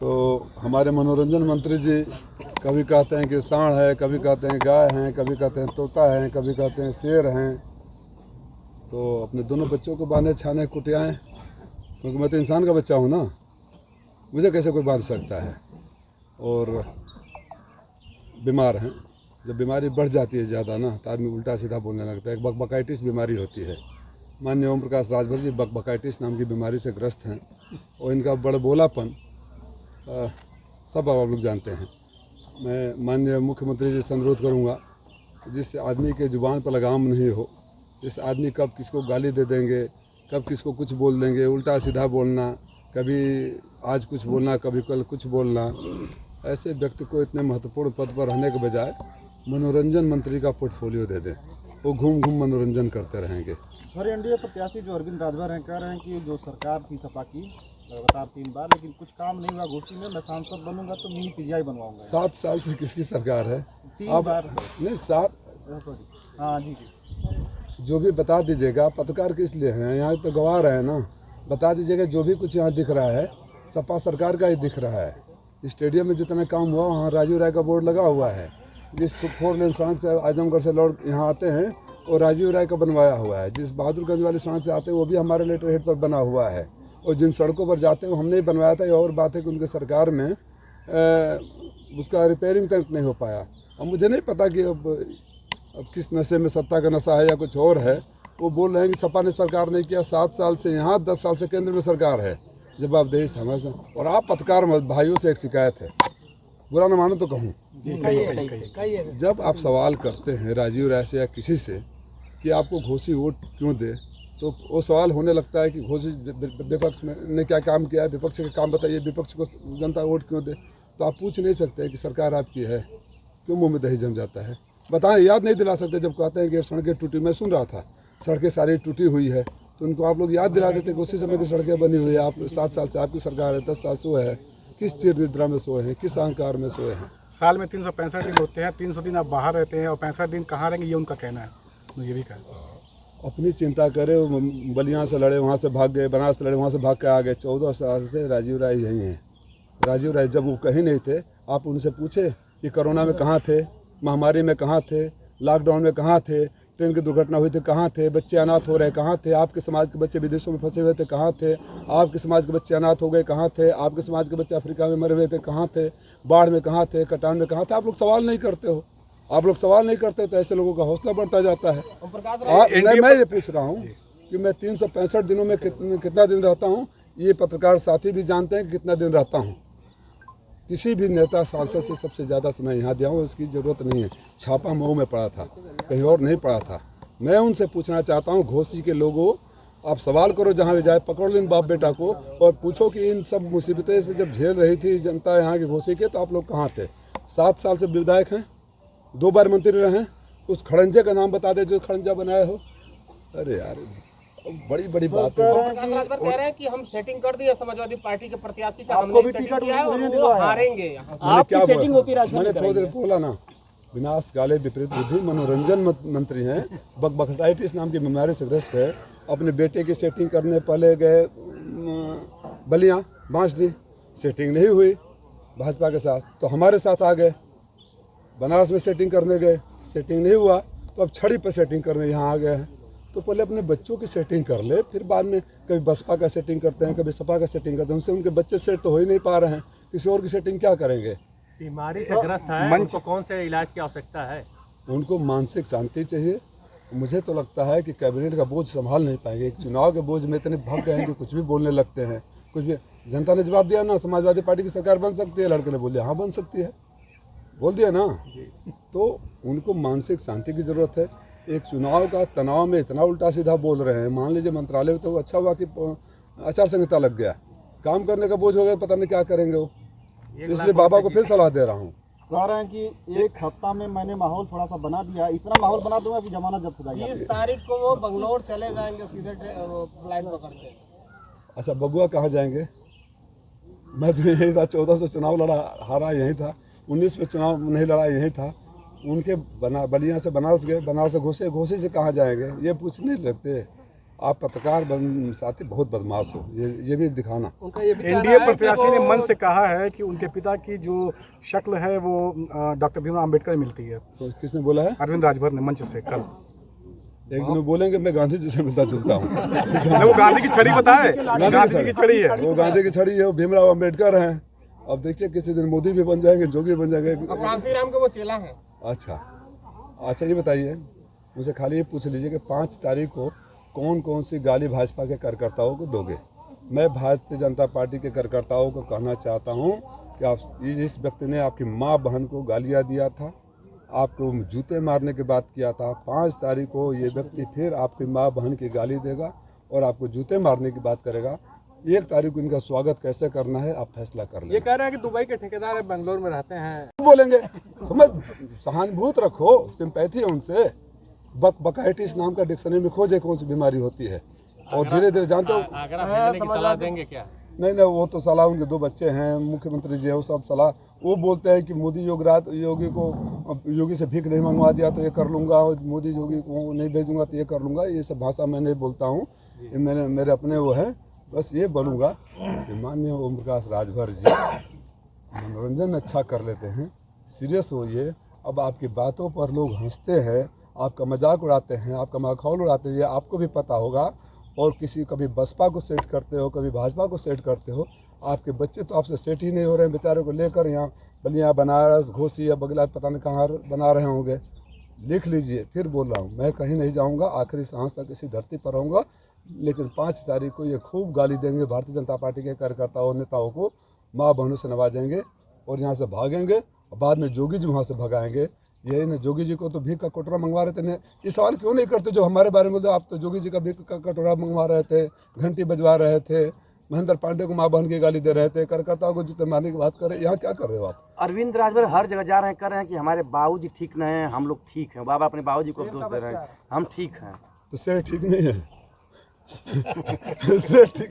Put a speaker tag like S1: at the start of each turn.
S1: तो हमारे मनोरंजन मंत्री जी कभी कहते हैं कि सांड है, कभी कहते हैं गाय हैं, कभी कहते हैं तोता है, कभी कहते हैं शेर हैं। तो अपने दोनों बच्चों को बांधे छाने कुटियाएँ, क्योंकि मैं तो इंसान का बच्चा हूँ ना, मुझे कैसे कोई बांध सकता है। और बीमार हैं, जब बीमारी बढ़ जाती है ज़्यादा ना तो आदमी उल्टा सीधा बोलने लगता है। एक बकबकाइटिस बीमारी होती है। माननीय ओम प्रकाश राजभर जी बकबकाइटिस नाम की बीमारी से ग्रस्त हैं और इनका बड़बोलापन सब आप लोग जानते हैं। मैं माननीय मुख्यमंत्री जी से अनुरोध करूँगा, जिस आदमी के ज़ुबान पर लगाम नहीं हो, जिस आदमी कब किसको गाली दे देंगे, कब किसको कुछ बोल देंगे, उल्टा सीधा बोलना, कभी आज कुछ बोलना कभी कल कुछ बोलना, ऐसे व्यक्ति को इतने महत्वपूर्ण पद पर रहने के बजाय मनोरंजन मंत्री का पोर्टफोलियो दे दें। वो घूम घूम मनोरंजन करते रहेंगे।
S2: सर, एनडीए प्रत्याशी जो अरविंद राजभर हैं कह रहे हैं कि जो सरकार थी सपा की लगातार 3 बार, लेकिन कुछ काम नहीं हुआ। घोषी में मैं सांसद बनूंगा तो मिनी पीजीआई बनवाऊंगा।
S1: 7 साल से किसकी सरकार है?
S2: 3 बार
S1: नहीं 7।
S2: हाँ जी,
S1: जो भी बता दीजिएगा, पत्रकार किस लिए हैं? यहाँ तो गवाह रहे हैं ना। बता दीजिएगा जो भी कुछ यहाँ दिख रहा है सपा सरकार का ही दिख रहा है। स्टेडियम में जितना काम हुआ वहाँ राजीव राय का बोर्ड लगा हुआ है। जिस 4 लेन सड़क से आजमगढ़ से लौट यहाँ आते हैं वो राजीव राय का बनवाया हुआ है। जिस बहादुरगंज वाली सड़क से आते हैं वो भी हमारे लेटर हेड पर बना हुआ है। और जिन सड़कों पर जाते हैं वो हमने ही बनवाया था। ये और बात है कि उनके सरकार में उसका रिपेयरिंग तक नहीं हो पाया। अब मुझे नहीं पता कि अब किस नशे में सत्ता का नशा है या कुछ और है। वो बोल रहे हैं कि सपा ने सरकार नहीं किया। 7 साल से यहाँ, 10 साल से केंद्र में सरकार है। जवाबदेही समय से। और आप पत्रकार भाइयों से एक शिकायत है, बुरा न मानो तो कहूँ, जब आप सवाल करते हैं राजीव राय से या किसी से कि आपको घोषी वोट क्यों दे, तो वो सवाल होने लगता है कि घोषी विपक्ष में ने क्या काम किया है, विपक्ष का काम बताइए, विपक्ष को जनता वोट क्यों दे। तो आप पूछ नहीं सकते कि सरकार आपकी है, क्यों मुँह में दही जम जाता है? बताएं, याद नहीं दिला सकते। जब कहते हैं कि सड़कें टूटी, मैं सुन रहा था सड़कें सारी टूटी हुई है, तो उनको आप लोग याद दिला देते कि उसी समय की सड़कें बनी हुई है। आप 7 साल से आपकी सरकार है, 10 साल सोए है, किस चिर निद्रा में सोए हैं, किस अहंकार में सोए हैं?
S3: साल में 365 दिन होते हैं, 300 दिन आप बाहर रहते हैं और 65 दिन कहाँ रहेंगे, ये उनका कहना है। मुझे भी कहना,
S1: अपनी चिंता करे। बलिया से लड़े, वहाँ से भाग गए, बनारस से लड़े, वहाँ से भाग के आ गए। 14 साल से राजीव राय यहीं हैं। राजीव राय जब वो कहीं नहीं थे, आप उनसे पूछे कि कोरोना में कहाँ थे, महामारी में कहाँ थे, लॉकडाउन में कहाँ थे, ट्रेन की दुर्घटना हुई थी कहाँ थे, बच्चे अनाथ हो रहे कहाँ थे, आपके समाज के बच्चे विदेशों में फंसे हुए थे कहाँ थे, आपके समाज के बच्चे अनाथ हो गए कहाँ थे, आपके समाज के बच्चे अफ्रीका में मरे हुए थे कहाँ थे, बाढ़ में कहाँ थे, कटान में कहाँ थे। आप लोग सवाल नहीं करते हो। आप लोग सवाल नहीं करते तो ऐसे लोगों का हौसला बढ़ता जाता है। मैं ये पूछ रहा हूँ कि मैं 365 दिनों में कितना दिन रहता हूँ, ये पत्रकार साथी भी जानते हैं कि कितना दिन रहता हूँ। किसी भी नेता सांसद से सबसे ज़्यादा समय यहाँ दिया हूँ, इसकी ज़रूरत नहीं है। छापा मऊ में पड़ा था, कहीं और नहीं पड़ा था। मैं उनसे पूछना चाहता हूँ, घोसी के लोगों, आप सवाल करो जहाँ भी जाए, पकड़ लो इन बाप बेटा को और पूछो कि इन सब मुसीबतें से जब झेल रही थी जनता यहाँ की घोसी के, तो आप लोग कहाँ थे? 7 साल से विधायक हैं, 2 बार मंत्री रहे हैं। उस खड़ंजे का नाम बता दे जो खड़ंजा बनाए हो। अरे यार, बड़ी बड़ी बात है।
S4: कह रहे हैं कि हम सेटिंग कर दिए समाजवादी पार्टी के प्रत्याशी का,
S2: आपको भी टिकट
S4: वो हारेंगे।
S1: आपकी सेटिंग होती है। मैंने थोड़ी देर बोला ना, विनाश काले विपरीत बुद्धि मनोरंजन मंत्री हैं, बकबकाइटिस नाम की बीमारी से ग्रस्त है। अपने बेटे की सेटिंग करने पहले गए बलिया बांसडी, सेटिंग नहीं हुई भाजपा के साथ, तो हमारे साथ आ गए। बनारस में सेटिंग करने गए, सेटिंग नहीं हुआ, तो अब छड़ी पर सेटिंग करने यहाँ आ गए हैं। तो पहले अपने बच्चों की सेटिंग कर ले, फिर बाद में कभी बसपा का सेटिंग करते हैं, कभी सपा का सेटिंग करते हैं। उनसे उनके बच्चे सेट तो हो ही नहीं पा रहे हैं, किसी और की सेटिंग क्या करेंगे?
S4: बीमारी से ग्रस्त है, उनको कौन से इलाज की आवश्यकता है?
S1: उनको मानसिक शांति चाहिए। मुझे तो लगता है कि कैबिनेट का बोझ संभाल नहीं पाएंगे। एक चुनाव के बोझ में इतने भग गए हैं कि कुछ भी बोलने लगते हैं। कुछ भी जनता ने जवाब दिया ना, समाजवादी पार्टी की सरकार बन सकती है। लड़के ने बोल दिया हाँ बन सकती है, बोल दिया ना। तो उनको मानसिक शांति की ज़रूरत है। एक चुनाव का तनाव में इतना उल्टा सीधा बोल रहे हैं। मान लीजिए मंत्रालय में तो अच्छा हुआ कि आचार संहिता लग गया, काम करने का बोझ हो गया, पता नहीं क्या करेंगे वो। इसलिए बाबा को फिर सलाह दे रहा हूँ।
S2: कह रहे हैं कि 1 हफ्ता में मैंने माहौल थोड़ा सा बना दिया, इतना माहौल बना दूंगा कि जमानत जब्त हो जाएगी।
S4: 20 तारीख को वो बंगलोर चले जाएंगे सीधे फ्लाइट पकड़ के।
S1: अच्छा, बबुआ कहाँ जाएंगे? मैं तो यही था, 14 से चुनाव लड़ा, हारा यही था। 19 में चुनाव नहीं लड़ा, यही था। उनके बलिया से बनारस गए, बनारस से घोसे, घोसे से कहाँ जाएंगे ये पूछने लगते। आप पत्रकार साथी बहुत बदमाश हो, ये भी दिखाना।
S4: उनका ये भी कहना
S3: एनडीए
S4: है कि
S3: प्रत्याशी ने
S4: वो-
S3: मन से कहा है कि उनके पिता की जो शक्ल है वो डॉक्टर भीमराव अम्बेडकर में मिलती है।
S1: तो किसने बोला है?
S3: अरविंद राजभर ने मंच से कल।
S1: एक दिन बोलेंगे मैं गांधी जी से मिलता जुलता हूँ।
S3: वो गांधी की छड़ी बताए, गांधी की छड़ी है।
S1: वो गांधी की छड़ी है, वो भीमराव अम्बेडकर हैं। अब देखिए किसी दिन मोदी भी बन जाएंगे, जोगी बन जाएंगे।
S4: कांसी राम के वो चेला हैं।
S1: अच्छा ये बताइए, मुझे खाली ये पूछ लीजिए कि 5 तारीख को कौन कौन सी गाली भाजपा के कार्यकर्ताओं को दोगे? मैं भारतीय जनता पार्टी के कार्यकर्ताओं को कहना चाहता हूँ कि आप इस व्यक्ति ने आपकी माँ बहन को गालियाँ दिया था, आपको जूते मारने की बात किया था। 5 तारीख को ये व्यक्ति फिर आपकी माँ बहन की गाली देगा और आपको जूते मारने की बात करेगा। 1 तारीख को इनका स्वागत कैसे करना है आप फैसला कर लें।
S4: ये कह रहे हैं कि दुबई के ठेकेदार है, बेंगलोर में रहते हैं।
S1: बोलेंगे समझ, सहानुभूति रखो, सिंपैथी है उनसे। बकाइटिस नाम का डिक्शनरी में खोजे कौन सी बीमारी होती है, और धीरे धीरे जानते हो।
S4: अगर आप भेजने की सलाह देंगे क्या?
S1: नहीं वो तो सलाह, उनके 2 बच्चे हैं, मुख्यमंत्री जी है, वो सब सलाह। वो बोलते हैं कि मोदी योगी से भीख नहीं मंगवा दिया तो ये कर लूँगा, और मोदी योगी को नहीं भेजूंगा तो ये कर लूँगा। ये सब भाषा मैं नहीं बोलता हूँ, ये मेरे अपने वो हैं। बस ये बोलूँगा कि माननीय ओम प्रकाश राजभर जी मनोरंजन अच्छा कर लेते हैं, सीरियस होइए। अब आपकी बातों पर लोग हंसते हैं, आपका मजाक उड़ाते हैं, आपका माखौल उड़ाते हैं, ये आपको भी पता होगा। और कभी बसपा को सेट करते हो, कभी भाजपा को सेट करते हो। आपके बच्चे तो आपसे सेट ही नहीं हो रहे हैं, बेचारे को लेकर यहाँ बलिया, बनारस, घोसी या बगला पता नहीं कहाँ बना रहे होंगे। लिख लीजिए, फिर बोल रहा हूँ, मैं कहीं नहीं जाऊँगा, आखिरी सांस तक इसी धरती पर रहूँगा। लेकिन 5 तारीख को ये खूब गाली देंगे भारतीय जनता पार्टी के कार्यकर्ताओं नेताओं को, माँ बहनों से नवाजेंगे और यहाँ से भागेंगे, और बाद में जोगी जी वहाँ से भगाएंगे। यही ना, जोगी जी को तो भीख का कटोरा मंगवा रहे थे। ये सवाल क्यों नहीं करते जो हमारे बारे में बोलते? आप तो जोगी जी का भीख का कटोरा मंगवा रहे थे, घंटी बजवा रहे थे, महेंद्र पांडे को माँ बहन की गाली दे रहे थे, कार्यकर्ताओं को जूते मारने की बात कर रहे हैं। यहाँ क्या कर रहे हो आप?
S5: अरविंद राजभर हर जगह जा रहे हैं, कर रहे हैं कि हमारे बाबूजी ठीक नहीं है, हम लोग ठीक हैं। बाबा अपने बाबूजी को दोष दे रहे हैं, हम ठीक हैं।
S1: तो शेर ठीक नहीं है। शेर ठीक